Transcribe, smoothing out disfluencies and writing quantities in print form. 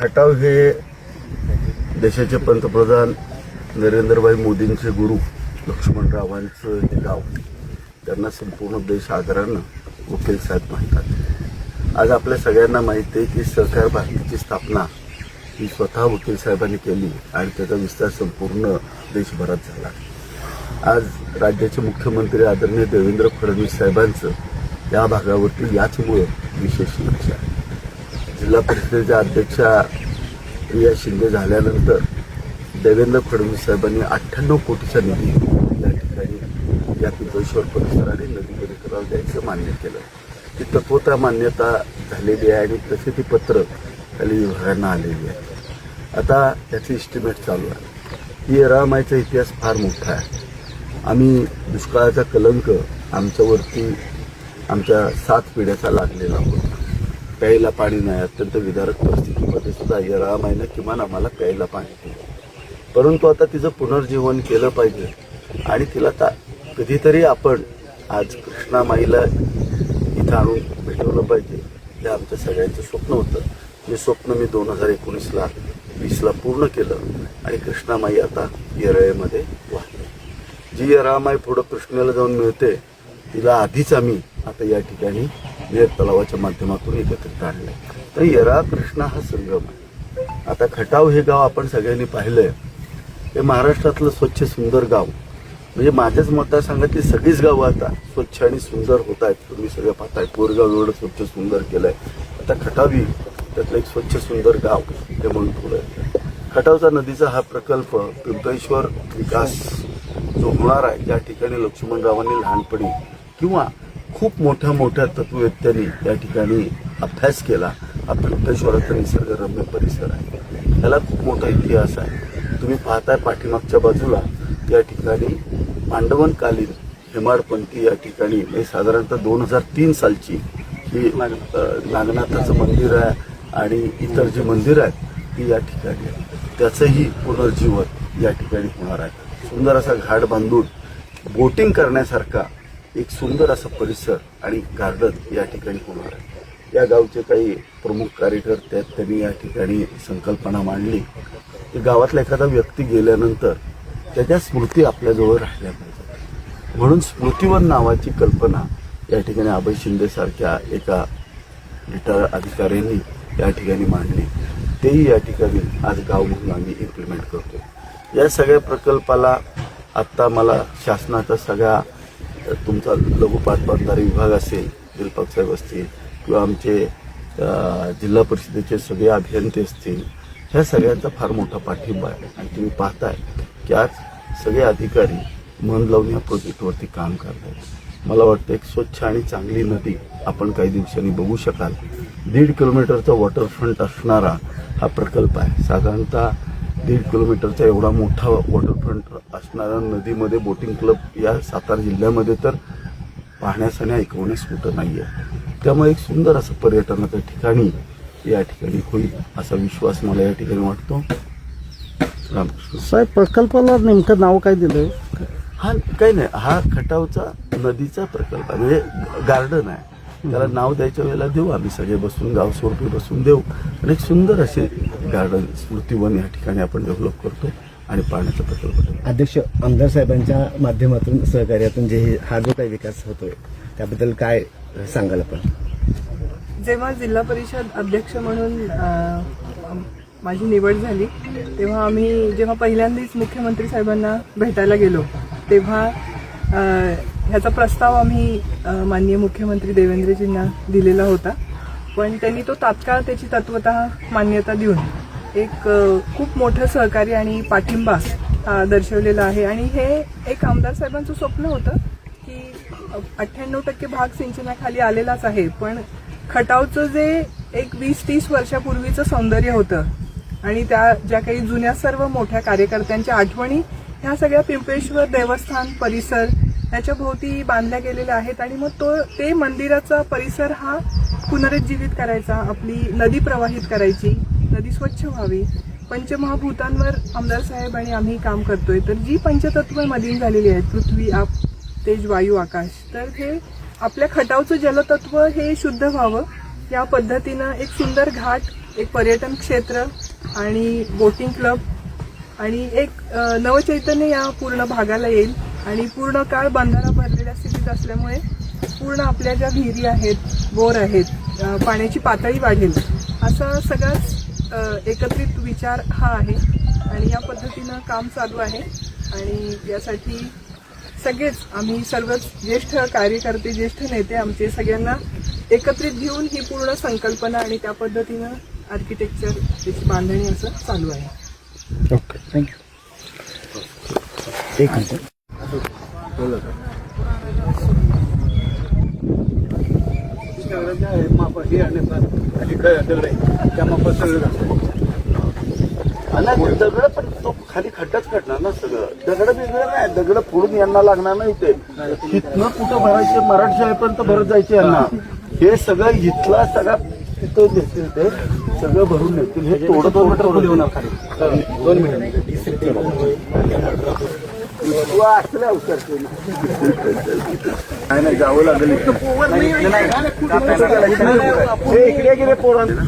खटाव हे देशाचे पंतप्रधान नरेंद्रभाई मोदींचे गुरु लक्ष्मणरावांचं हे गाव. त्यांना संपूर्ण देश आदरानं वकील साहेब म्हणतात. आज आपल्या सगळ्यांना माहिती आहे की सहकार भारतीची स्थापना ही स्वतः वकील साहेबांनी केली आणि त्याचा विस्तार संपूर्ण देशभरात झाला. आज राज्याचे मुख्यमंत्री आदरणीय देवेंद्र फडणवीस साहेबांचं या भागावरती याचमुळे विशेष लक्ष आहे. जिल्हा परिषदेच्या अध्यक्षा प्रिया शिंदे झाल्यानंतर देवेंद्र फडणवीस साहेबांनी 98 कोटीचा निधी या ठिकाणी या पिंपळेश्वर परिसराने नदी परिसराला द्यायचं मान्य केलं. ती तत्वता मान्यता झालेली आहे आणि तसे ती पत्र खाली विभागांना आलेली आहे. आता त्याचे इस्टिमेट चालू आहे. ही रामायचा इतिहास फार मोठा आहे. आम्ही दुष्काळाचा कलंक आमच्यावरती आमच्या 7 पिढ्याचा लागलेला होता. प्यायला पाणी नाही. अत्यंत विदारक परिस्थितीमध्ये सुद्धा रामायनं किमान आम्हाला प्यायला पाणी दिलं. परंतु आता तिचं पुनर्जीवन केलं पाहिजे आणि तिला कधीतरी आपण आज कृष्णामाईला इथं आणून भेटवलं पाहिजे. हे आमच्या सगळ्यांचं स्वप्न होतं. हे स्वप्न मी 2019-20 पूर्ण केलं आणि कृष्णामाई आता येरळेमध्ये वाहते. जी रामाई पुढं कृष्णाला जाऊन मिळते तिला आधीच आम्ही आता या ठिकाणी नेर तलावाच्या माध्यमातून एकत्रित आणलंय. तर येरा कृष्णा हा संगम आहे. आता खटाव हे गाव आपण सगळ्यांनी पाहिलंय. हे महाराष्ट्रातलं स्वच्छ सुंदर गाव म्हणजे माझ्याच मतदारसंघातली सगळीच गावं आता स्वच्छ आणि सुंदर होत आहेत. तुम्ही सगळं पाहताय. पोरगाव एवढं स्वच्छ सुंदर केलंय. आता खटावी त्यातलं एक स्वच्छ सुंदर गाव हे म्हणून पुढे. खटावचा नदीचा हा प्रकल्प पिंपळेश्वर विकास जो होणार आहे ज्या ठिकाणी लक्ष्मणरावांनी लहानपणी किंवा खूप मोठ्या तत्ववेत्यांनी या ठिकाणी अभ्यास केला. हा पिंपळेश्वराचा निसर्गरम्य परिसर आहे. त्याला खूप मोठा इतिहास आहे. तुम्ही पाहताय पाठीमागच्या बाजूला या ठिकाणी पांडवनकालीन हेमाडपंथी या ठिकाणी म्हणजे साधारणतः 2003 सालची ही नागनाथाचं मंदिर आहे आणि इतर जी मंदिरं आहेत ती या ठिकाणी त्याचंही पुनर्जीवन या ठिकाणी होणार आहे. सुंदर असा घाट बांधून बोटिंग करण्यासारखा एक सुंदर असा परिसर आणि गार्डन या ठिकाणी होणार आहे. या गावचे काही प्रमुख कार्यकर्ते आहेत. त्यांनी या ठिकाणी संकल्पना मांडली की गावातला एखादा व्यक्ती गेल्यानंतर त्याच्या स्मृती आपल्याजवळ राहिल्या पाहिजेत. म्हणून स्मृतिवन नावाची कल्पना या ठिकाणी अभय शिंदे सारख्या एका रिटायर अधिकाऱ्यांनी या ठिकाणी मांडली. तेही या ठिकाणी आज गाव म्हणून आम्ही इम्प्लिमेंट करतो. या सगळ्या प्रकल्पाला आत्ता मला शासनाचा सगळ्या तुमचा लघु पाटबंधारे विभाग असेल दिलपाक साहेब असतील किंवा आमचे जिल्हा परिषदेचे सगळे अभियंते असतील ह्या सगळ्यांचा फार मोठा पाठिंबा आहे. आणि तुम्ही पाहताय की आज सगळे अधिकारी मन लावून या प्रोजेक्टवरती काम करत आहेत. मला वाटतं एक स्वच्छ आणि चांगली नदी आपण काही दिवसांनी बघू शकाल. 1.5 किलोमीटरचा वॉटरफ्रंट असणारा हा प्रकल्प आहे. साधारणतः 1.5 किलोमीटरचा एवढा मोठा वॉटरफ्रंट असणाऱ्या नदीमध्ये बोटिंग क्लब या सातारा जिल्ह्यामध्ये तर पाहण्यास आणि ऐकवण्यास कुठं नाही आहे. त्यामुळे एक सुंदर असं पर्यटनाचं ठिकाणी या ठिकाणी होईल असा विश्वास मला या ठिकाणी वाटतो. रामकृष्ण साहेब, प्रकल्पाला नेमकं नाव काय दिलंय? हा काही नाही. हा खटावचा नदीचा प्रकल्प आहे म्हणजे गार्डन आहे. त्याला नाव द्यायच्या वेळेला देऊ आम्ही सगळे बसून गाव स्वरूपी बसून देऊ आणि एक सुंदर असे गार्डन स्मृतिवन या ठिकाणी आपण डेव्हलप करतो आणि पाण्याचा प्रकल्प. अध्यक्ष आमदार साहेबांच्या माध्यमातून सहकार्यातून जे हा जो काही विकास होतोय त्याबद्दल काय सांगाल आपण? जेव्हा जिल्हा परिषद अध्यक्ष म्हणून माझी निवड झाली तेव्हा आम्ही जेव्हा पहिल्यांदाच मुख्यमंत्री साहेबांना भेटायला गेलो तेव्हा ह्याचा प्रस्ताव आम्ही माननीय मुख्यमंत्री देवेंद्रजींना दिलेला होता. पण त्यांनी तो तात्काळ त्याची तत्वतः मान्यता देऊन एक खूप मोठं सहकार्य आणि पाठिंबा दर्शवलेला आहे. आणि हे एक आमदार साहेबांचं स्वप्न होतं की 98% भाग सिंचनाखाली आलेलाच आहे. पण खटावचं जे एक 20-30 वर्षापूर्वीचं सौंदर्य होतं आणि त्या ज्या काही जुन्या सर्व मोठ्या कार्यकर्त्यांच्या आठवणी ह्या सगळ्या पिंपळेश्वर देवस्थान परिसर याच्या भोवती बांधल्या गेलेल्या आहेत. आणि मग ते मंदिराचा परिसर हा पुनरुज्जीवित करायचा, आपली नदी प्रवाहित करायची, नदी स्वच्छ व्हावी. पंचमहाभूतांवर आमदार साहेब आणि आम्ही काम करतोय. तर जी पंचतत्व मलिन झालेली आहेत पृथ्वी, आप, तेज, वायू, आकाश, तर हे आपल्या खटावचं जलतत्व हे शुद्ध व्हावं या पद्धतीनं एक सुंदर घाट एक पर्यटन क्षेत्र आणि बोटिंग क्लब आणि एक नवचैतन्य या पूर्ण भागाला येईल आणि पूर्ण काळ बंधारा भरलेल्या स्थितीत असल्यामुळे पूर्ण आपल्या ज्या विहिरी आहेत, बोर आहेत, पाण्याची पातळी वाढेल असा सगळाच एकत्रित विचार हा आहे आणि या पद्धतीनं काम चालू आहे आणि यासाठी सगळेच आम्ही सर्वच ज्येष्ठ कार्यकर्ते, ज्येष्ठ नेते आमचे सगळ्यांना एकत्रित घेऊन ही पूर्ण संकल्पना आणि त्या पद्धतीनं आर्किटेक्चर त्याची बांधणी असं चालू आहे. Okay thank you. एक मिनिट. आणि दगड पण तो खाली खड्डाच काढणार ना सगळं. दगड वेगळं नाही, दगड फोडून यांना लागणार नाही. ते इथनं कुठं भरायचे, मराठशाहीपर्यंत भरत जायचे यांना. हे सगळं इथला सगळा तिथं देतील, ते सगळं भरून नेतील. हे तोडत होणार खाली 2 मिनिट असल्या अवसर नाही जावं लागेल. इकडे गेले पोरांना.